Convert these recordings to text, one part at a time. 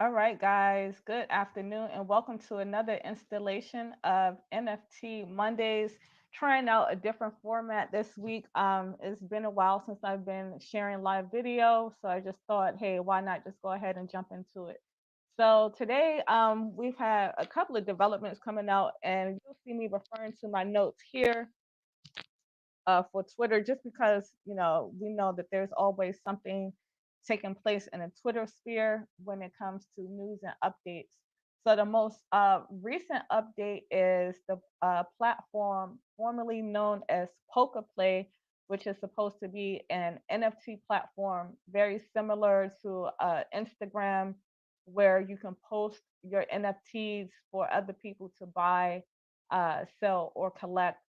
All right, guys, good afternoon, and welcome to another installation of NFT Mondays. Trying out a different format this week. It's been a while since I've been sharing live video, so I just thought, hey, why not just go ahead and jump into it? So today, we've had a couple of developments coming out, and you'll see me referring to my notes here for Twitter, just because we know that there's always something taking place in a Twitter sphere when it comes to news and updates. So the most recent update is the platform formerly known as Poker Play, which is supposed to be an NFT platform very similar to Instagram, where you can post your NFTs for other people to buy, sell, or collect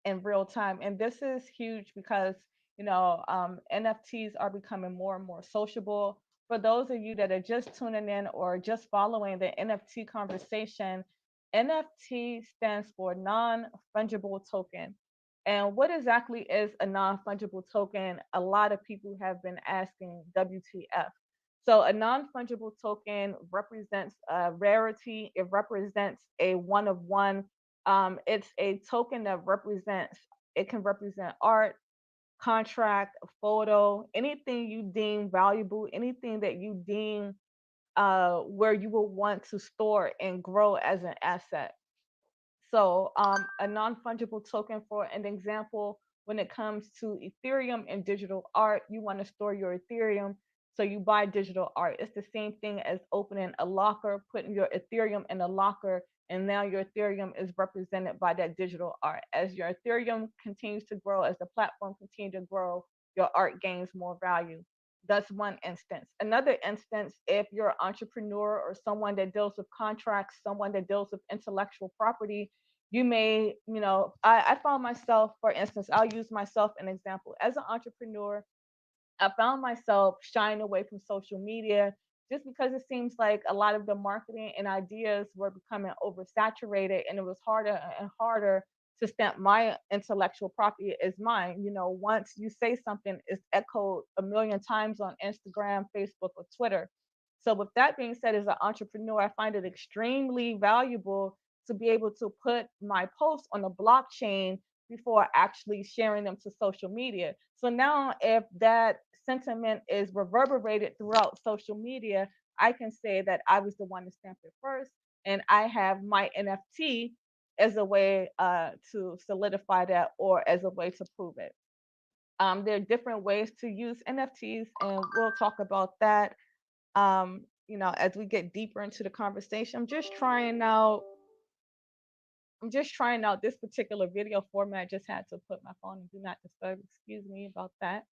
in real time. And this is huge because, NFTs are becoming more and more sociable. For those of you that are just tuning in or just following the NFT conversation, NFT stands for non fungible token. And what exactly is a non fungible token? A lot of people have been asking WTF. So, a non fungible token represents a rarity, it represents a one of one. It's a token that represents, it can represent art, contract, a photo, anything you deem valuable, anything that you deem where you will want to store and grow as an asset. So, a non fungible token, for an example, when it comes to Ethereum and digital art, you want to store your Ethereum. So, you buy digital art. It's the same thing as opening a locker, putting your Ethereum in a locker, and now your Ethereum is represented by that digital art. As your Ethereum continues to grow, as the platform continues to grow, your art gains more value. That's one instance. Another instance, if you're an entrepreneur or someone that deals with contracts, someone that deals with intellectual property, you may, I found myself, for instance, I'll use myself an example. As an entrepreneur, I found myself shying away from social media just because it seems like a lot of the marketing and ideas were becoming oversaturated, and it was harder and harder to stamp my intellectual property as mine. Once you say something, it's echoed a million times on Instagram, Facebook, or Twitter. So, with that being said, as an entrepreneur, I find it extremely valuable to be able to put my posts on the blockchain before actually sharing them to social media. So now, if that sentiment is reverberated throughout social media, I can say that I was the one to stamp it first, and I have my NFT as a way to solidify that, or as a way to prove it. There are different ways to use NFTs, and we'll talk about that. As we get deeper into the conversation, I'm just trying out this particular video format. Just had to put my phone in do not disturb. Excuse me about that.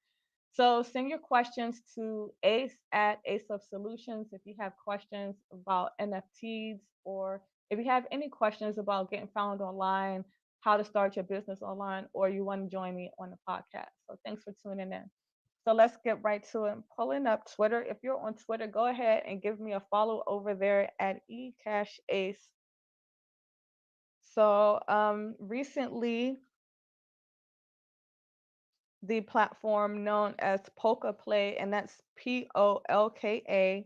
So send your questions to Ace at Ace of Solutions if you have questions about NFTs, or if you have any questions about getting found online, how to start your business online, or you want to join me on the podcast. So thanks for tuning in. So let's get right to it. I'm pulling up Twitter. If you're on Twitter, go ahead and give me a follow over there at eCashAce. So recently, the platform known as Polka Play, and that's POLKAPLAY,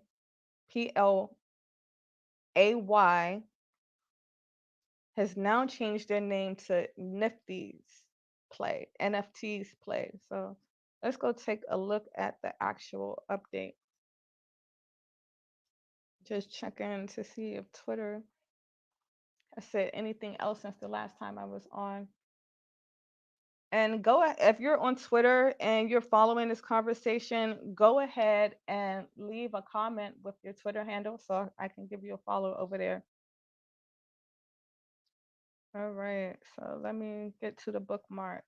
has now changed their name to NFT's Play. So let's go take a look at the actual update. Just checking to see if Twitter has said anything else since the last time I was on. And if you're on Twitter and you're following this conversation, go ahead and leave a comment with your Twitter handle so I can give you a follow over there. All right, so let me get to the bookmark.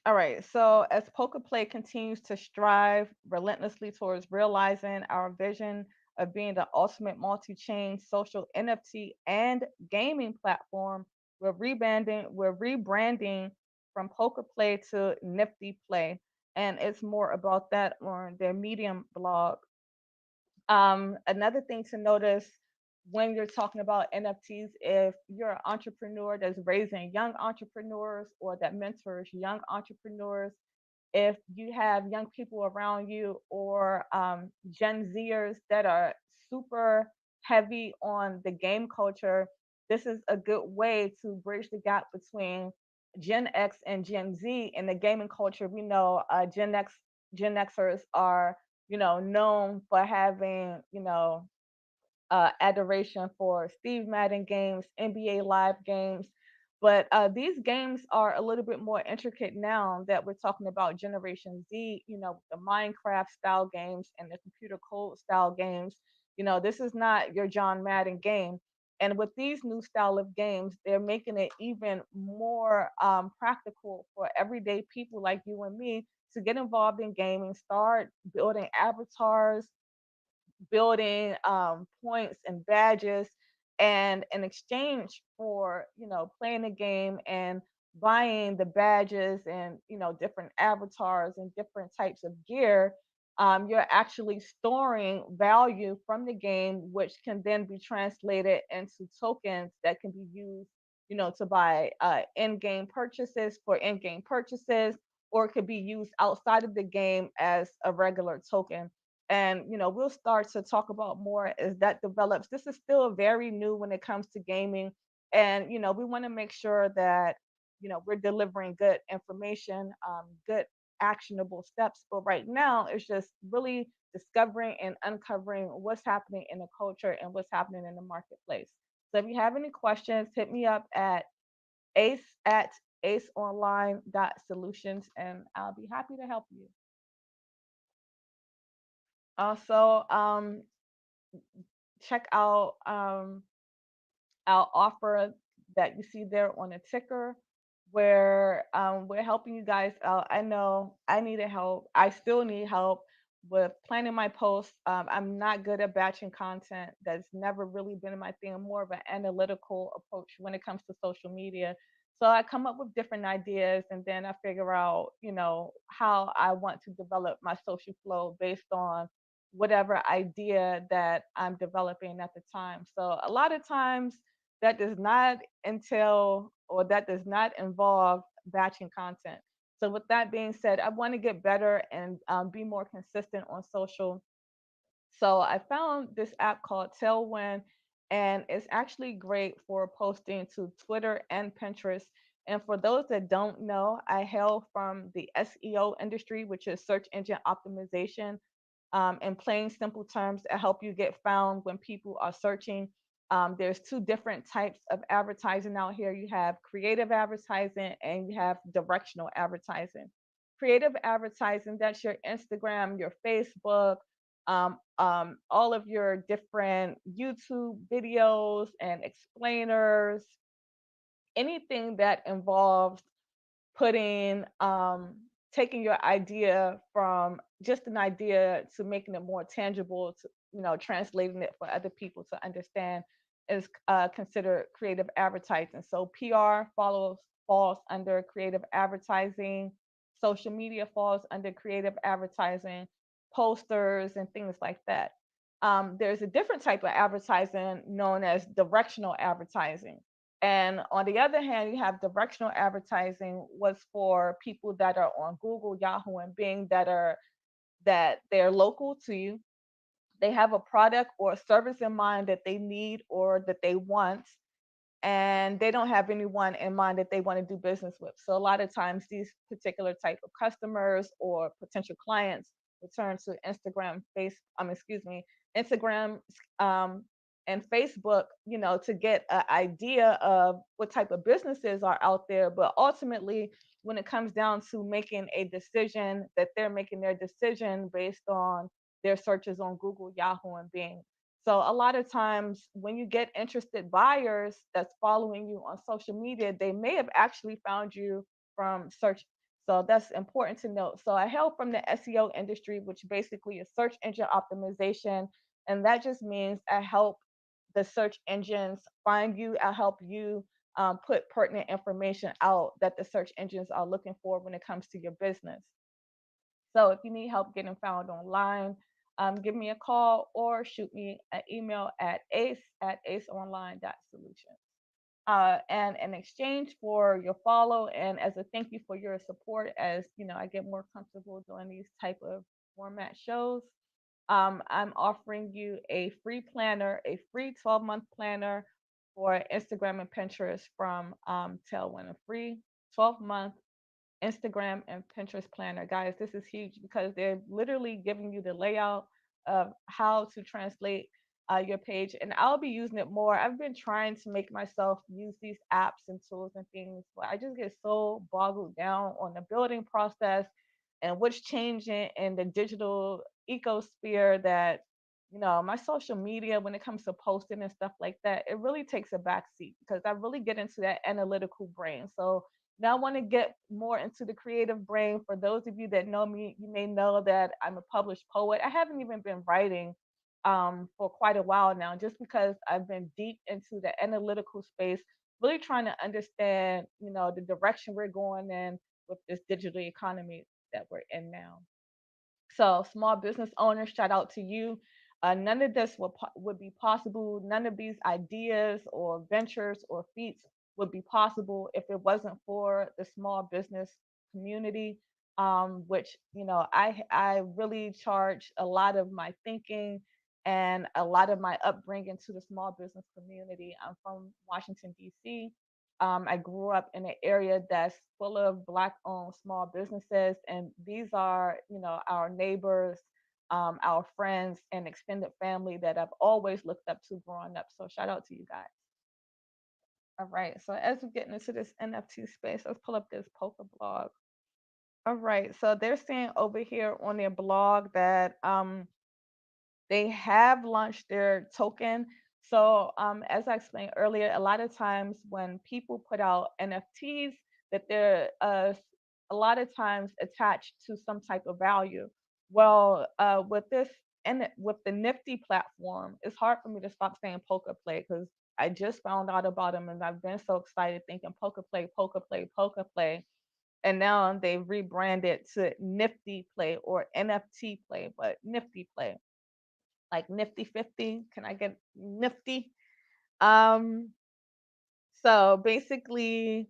All right, so as Poker Play continues to strive relentlessly towards realizing our vision of being the ultimate multi chain social NFT and gaming platform, we're rebranding from Poker Play to Nifty Play. And it's more about that on their Medium blog. Another thing to notice when you're talking about NFTs, if you're an entrepreneur that's raising young entrepreneurs or that mentors young entrepreneurs, if you have young people around you, or Gen Zers that are super heavy on the game culture, this is a good way to bridge the gap between Gen X and Gen Z in the gaming culture. We know Gen Xers are, known for having, adoration for Steve Madden games, NBA Live games. But these games are a little bit more intricate now that we're talking about Generation Z, the Minecraft style games and the computer code style games. This is not your John Madden game. And with these new style of games, they're making it even more practical for everyday people like you and me to get involved in gaming, start building avatars, building points and badges, and in exchange for playing the game and buying the badges and different avatars and different types of gear, you're actually storing value from the game, which can then be translated into tokens that can be used to buy in-game purchases for in-game purchases, or it could be used outside of the game as a regular token. And we'll start to talk about more as that develops. This is still very new when it comes to gaming, and we want to make sure that we're delivering good information, good actionable steps. But right now it's just really discovering and uncovering what's happening in the culture and what's happening in the marketplace. So if you have any questions, hit me up at ace@aceonline.solutions, and I'll be happy to help you. Also, check out our offer that you see there on the ticker, where we're helping you guys out. I know I needed help. I still need help with planning my posts. I'm not good at batching content. That's never really been my thing. I'm more of an analytical approach when it comes to social media. So I come up with different ideas, and then I figure out, how I want to develop my social flow based on whatever idea that I'm developing at the time. So a lot of times that does not entail, or that does not involve batching content. So with that being said, I want to get better and be more consistent on social. So I found this app called Tailwind, and it's actually great for posting to Twitter and Pinterest. And for those that don't know, I hail from the SEO industry, which is search engine optimization. In plain, simple terms, to help you get found when people are searching. There's two different types of advertising out here. You have creative advertising and you have directional advertising. Creative advertising, that's your Instagram, your Facebook, all of your different YouTube videos and explainers, anything that involves putting taking your idea from just an idea to making it more tangible, to translating it for other people to understand, is considered creative advertising. So falls under creative advertising, social media falls under creative advertising, posters and things like that. There's a different type of advertising known as directional advertising. And on the other hand, you have directional advertising was for people that are on Google, Yahoo, and Bing, that they're local to you. They have a product or a service in mind that they need or that they want, and they don't have anyone in mind that they want to do business with. So a lot of times these particular type of customers or potential clients return to Instagram, um, and Facebook, to get an idea of what type of businesses are out there. But ultimately, when it comes down to making a decision, that they're making their decision based on their searches on Google, Yahoo, and Bing. So a lot of times when you get interested buyers that's following you on social media, they may have actually found you from search. So that's important to note. So I hail from the SEO industry, which basically is search engine optimization. And that just means I help the search engines find you. I help you put pertinent information out that the search engines are looking for when it comes to your business. So if you need help getting found online, give me a call or shoot me an email at ace@aceonline.solutions. And in exchange for your follow and as a thank you for your support, as I get more comfortable doing these type of format shows, I'm offering you a free planner, a free 12-month planner for Instagram and Pinterest from Tailwind, a free 12-month Instagram and Pinterest planner. Guys, this is huge because they're literally giving you the layout of how to translate your page. And I'll be using it more. I've been trying to make myself use these apps and tools and things, but I just get so boggled down on the building process and what's changing in the digital ecosphere that, my social media, when it comes to posting and stuff like that, it really takes a backseat because I really get into that analytical brain. So now I want to get more into the creative brain. For those of you that know me, you may know that I'm a published poet. I haven't even been writing for quite a while now, just because I've been deep into the analytical space, really trying to understand, the direction we're going in with this digital economy that we're in now. So, small business owners, shout out to you. None of this would be possible. None of these ideas or ventures or feats would be possible if it wasn't for the small business community, which I really charge a lot of my thinking and a lot of my upbringing to the small business community. I'm from Washington D.C. I grew up in an area that's full of Black-owned small businesses, and these are, our neighbors, our friends, and extended family that I've always looked up to growing up. So shout out to you guys. All right. So as we get into this NFT space, let's pull up this poker blog. All right. So they're saying over here on their blog that they have launched their token. So, as I explained earlier, a lot of times when people put out NFTs, that they're a lot of times attached to some type of value. Well, with this and with the Nifty platform, it's hard for me to stop saying poker play because I just found out about them and I've been so excited thinking poker play, poker play, poker play. And now they've rebranded to Nifty Play or NFT Play, but Nifty Play, like Nifty 50. Can I get Nifty? Um, so basically,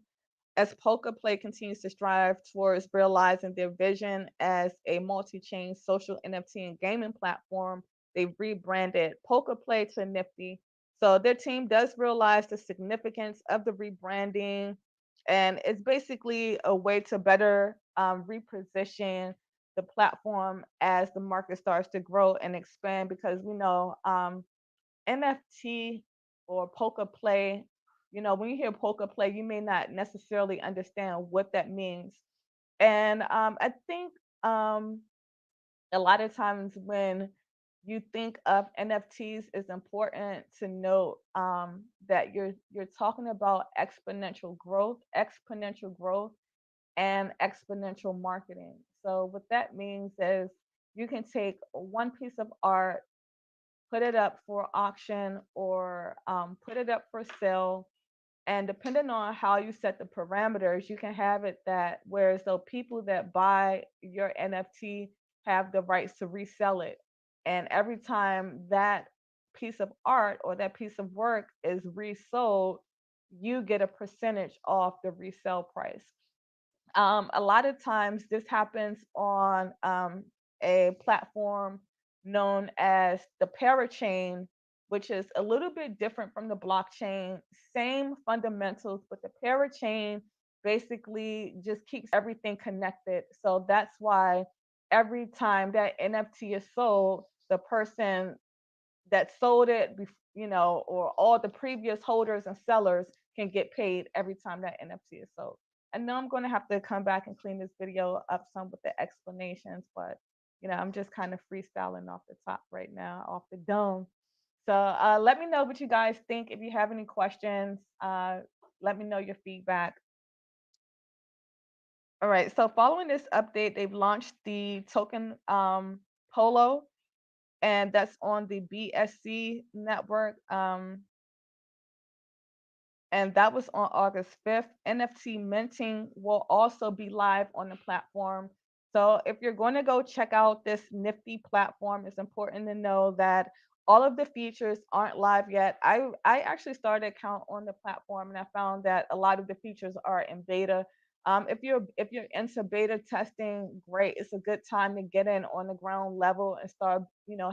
as Poker Play continues to strive towards realizing their vision as a multi-chain social NFT and gaming platform, they've rebranded Poker Play to Nifty. So their team does realize the significance of the rebranding, and it's basically a way to better reposition the platform as the market starts to grow and expand. Because we know NFT or poker play, when you hear poker play, you may not necessarily understand what that means. And I think a lot of times when you think of NFTs, it's important to note that you're talking about exponential growth, and exponential marketing. So what that means is you can take one piece of art, put it up for auction or put it up for sale. And depending on how you set the parameters, you can have it that where so people that buy your NFT have the rights to resell it. And every time that piece of art or that piece of work is resold, you get a percentage off the resale price. A lot of times this happens on a platform known as the parachain, which is a little bit different from the blockchain. Same fundamentals, but the parachain basically just keeps everything connected. So that's why every time that NFT is sold, the person that sold it, or all the previous holders and sellers can get paid every time that NFT is sold. I know I'm going to have to come back and clean this video up some with the explanations, but I'm just kind of freestyling off the top right now, off the dome. So let me know what you guys think. If you have any questions, let me know your feedback. All right. So following this update, they've launched the token Polo, and that's on the BSC network. And that was on August 5th. NFT minting will also be live on the platform. So if you're going to go check out this Nifty platform, it's important to know that all of the features aren't live yet. I actually started an account on the platform and I found that a lot of the features are in beta. If you're into beta testing, great. It's a good time to get in on the ground level and start,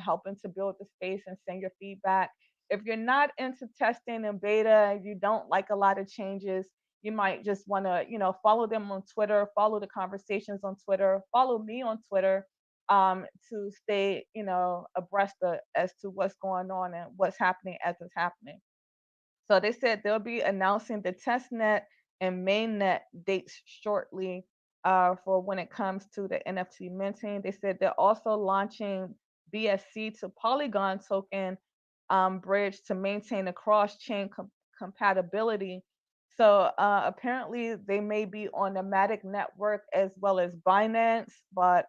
helping to build the space and send your feedback. If you're not into testing and beta, you don't like a lot of changes, you might just want to, follow them on Twitter, follow the conversations on Twitter, follow me on Twitter, to stay, abreast as to what's going on and what's happening as it's happening. So they said they'll be announcing the testnet and mainnet dates shortly, for when it comes to the NFT minting. They said they're also launching BSC to Polygon token, bridge to maintain a cross-chain compatibility. So apparently they may be on the Matic network as well as Binance, but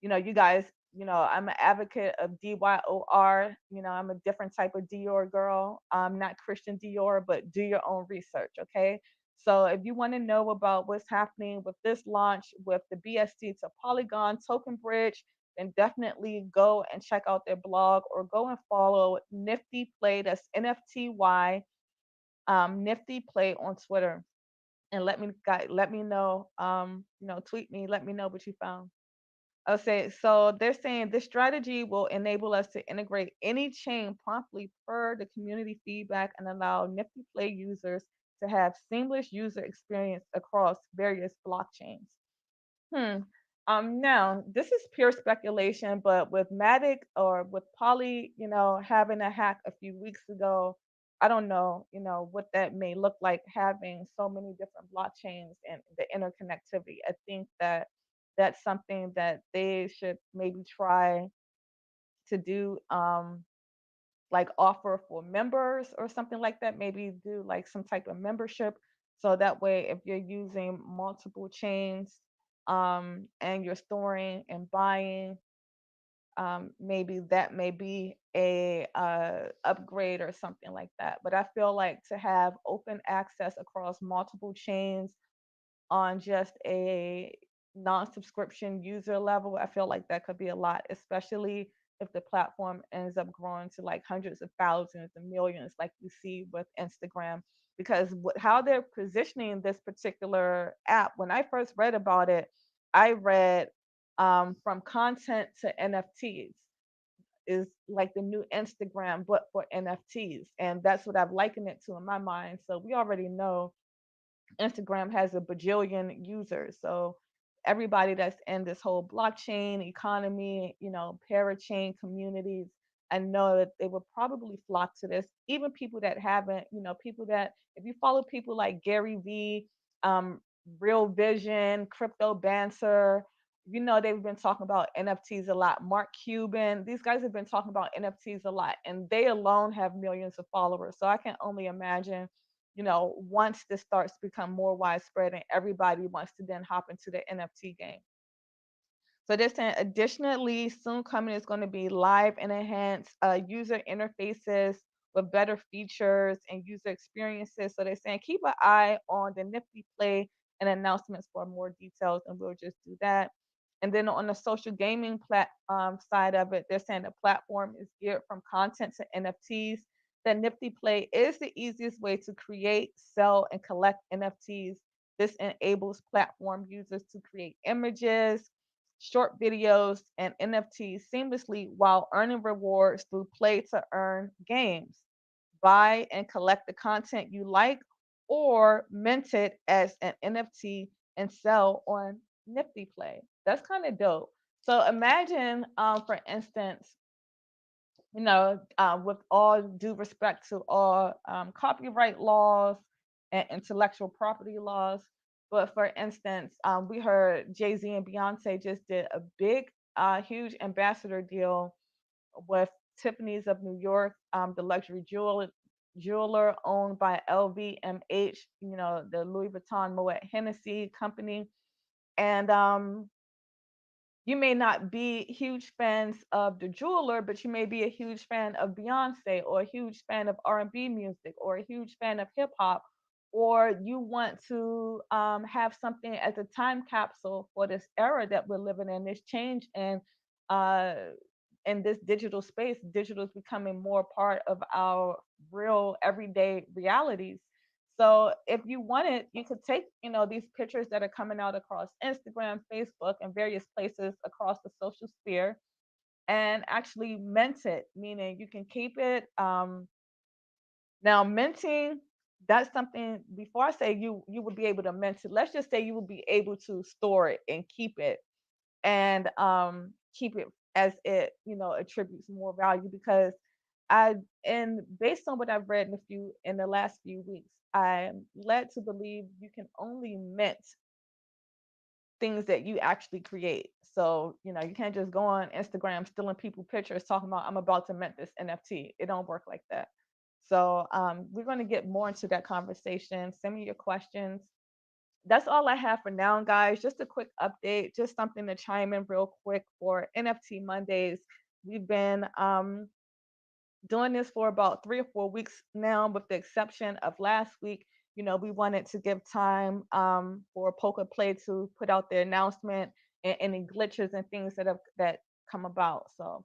you guys, I'm an advocate of DYOR. I'm a different type of Dior girl. I'm not Christian Dior, but do your own research, okay? So if you want to know about what's happening with this launch with the BSC to Polygon token bridge, then definitely go and check out their blog or go and follow Nifty Play. That's NFTY, Nifty Play on Twitter, and let me know. Tweet me, let me know what you found. I'll say, so they're saying this strategy will enable us to integrate any chain promptly per the community feedback and allow Nifty Play users to have seamless user experience across various blockchains. Hmm. Now this is pure speculation, but with Matic or with Poly, having a hack a few weeks ago, I don't know, what that may look like having so many different blockchains and the interconnectivity. I think that that's something that they should maybe try to do, like offer for members or something like that. Maybe do like some type of membership, so that way if you're using multiple chains, and you're storing and buying, maybe that may be a upgrade or something like that. But I feel like to have open access across multiple chains on just a non-subscription user level, I feel like that could be a lot, especially if the platform ends up growing to like hundreds of thousands and millions, like you see with Instagram. Because how they're positioning this particular app, when I first read about it, I read, from content to NFTs is like the new Instagram, but for NFTs. And that's what I've likened it to in my mind. So we already know Instagram has a bajillion users. So everybody that's in this whole blockchain economy, parachain communities, I know that they will probably flock to this. Even people that haven't, people that, if you follow people like Gary V, um, Real Vision, Crypto Banter, they've been talking about NFTs a lot. Mark Cuban, these guys have been talking about NFTs a lot, and they alone have millions of followers. So I can only imagine, once this starts to become more widespread and everybody wants to then hop into the NFT game. So they're saying additionally, soon coming is going to be live and enhanced user interfaces with better features and user experiences. So they're saying keep an eye on the Nifty Play and announcements for more details, and we'll just do that. And then on the social gaming side of it, they're saying the platform is geared from content to NFTs. That Nifty Play is the easiest way to create, sell, and collect NFTs. This enables platform users to create images, short videos, and NFTs seamlessly while earning rewards through play to earn games. Buy and collect the content you like or mint it as an NFT and sell on Nifty Play. That's kind of dope. So imagine, for instance, with all due respect to all, copyright laws and intellectual property laws. But for instance, we heard Jay Z and Beyonce just did a big, huge ambassador deal with Tiffany's of New York, the luxury jeweler owned by LVMH, the Louis Vuitton Moet Hennessy company. And you may not be huge fans of the jeweler, but you may be a huge fan of Beyonce or a huge fan of R&B music or a huge fan of hip hop, or you want to, have something as a time capsule for this era that we're living in, this change uh, in this digital space. Digital is becoming more part of our real everyday realities. So if you wanted, you could take, these pictures that are coming out across Instagram, Facebook, and various places across the social sphere and actually mint it, meaning you can keep it. Now, minting, that's something, before I say you would be able to mint it, let's just say you would be able to store it and keep it as it, attributes more value, because and based on what I've read in the last few weeks, I'm led to believe you can only mint things that you actually create. So, you can't just go on Instagram stealing people pictures talking about I'm about to mint this NFT. It don't work like that. So we're going to get more into that conversation. Send me your questions. That's all I have for now, guys. Just a quick update, just something to chime in real quick for NFT Mondays. We've been doing this for about 3 or 4 weeks now, with the exception of last week. We wanted to give time for Poker Play to put out their announcement and any glitches and things that come about. So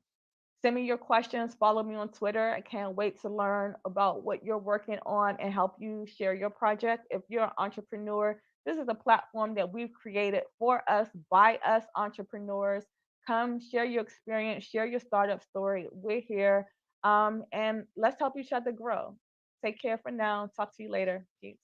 send me your questions. Follow me on Twitter. I can't wait to learn about what you're working on and help you share your project. If you're an entrepreneur, this is a platform that we've created for us, by us entrepreneurs. Come share your experience, share your startup story. We're here. And let's help each other grow. Take care for now. Talk to you later. Peace.